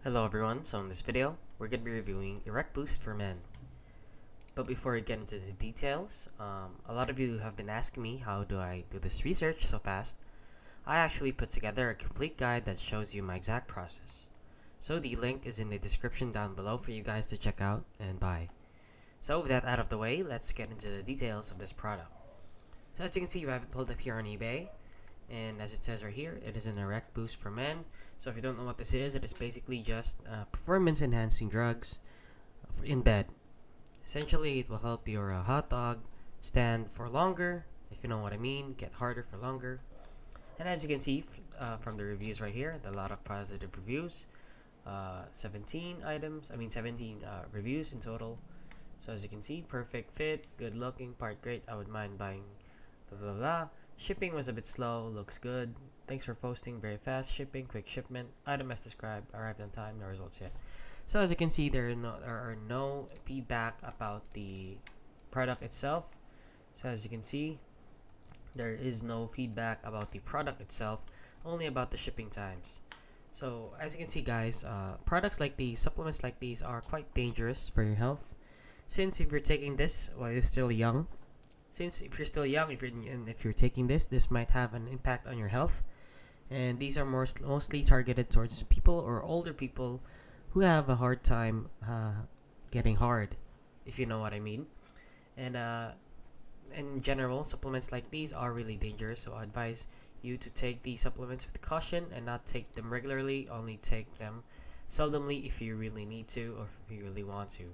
Hello everyone, so in this video, we're going to be reviewing ErecBoost for men. But before we get into the details, a lot of you have been asking me how do I do this research so fast. I actually put together a complete guide that shows you my exact process. So the link is in the description down below for you guys to check out and buy. So with that out of the way, let's get into the details of this product. So as you can see, I have it pulled up here on eBay. And as it says right here, it is an ErecBoost for men. So if you don't know what this is, it is basically just performance enhancing drugs in bed. Essentially, it will help your hot dog stand for longer, if you know what I mean, get harder for longer. And as you can see from the reviews right here, a lot of positive reviews. 17 reviews in total. So as you can see, perfect fit, good looking, part great, I would mind buying, blah blah blah. Shipping was a bit slow, looks good. Thanks for posting, very fast shipping, quick shipment. Item as described, arrived on time, no results yet. So as you can see, there are no feedback about the product itself. So as you can see, there is no feedback about the product itself, only about the shipping times. So as you can see guys, products like these, supplements like these are quite dangerous for your health. Since if you're taking this while you're still young, if you're taking this might have an impact on your health. And these are mostly targeted towards people or older people who have a hard time getting hard, if you know what I mean. And in general, supplements like these are really dangerous, so I advise you to take these supplements with caution and not take them regularly. Only take them seldomly if you really need to or if you really want to.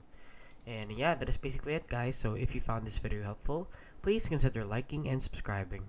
And yeah, that is basically it guys. So if you found this video helpful, please consider liking and subscribing.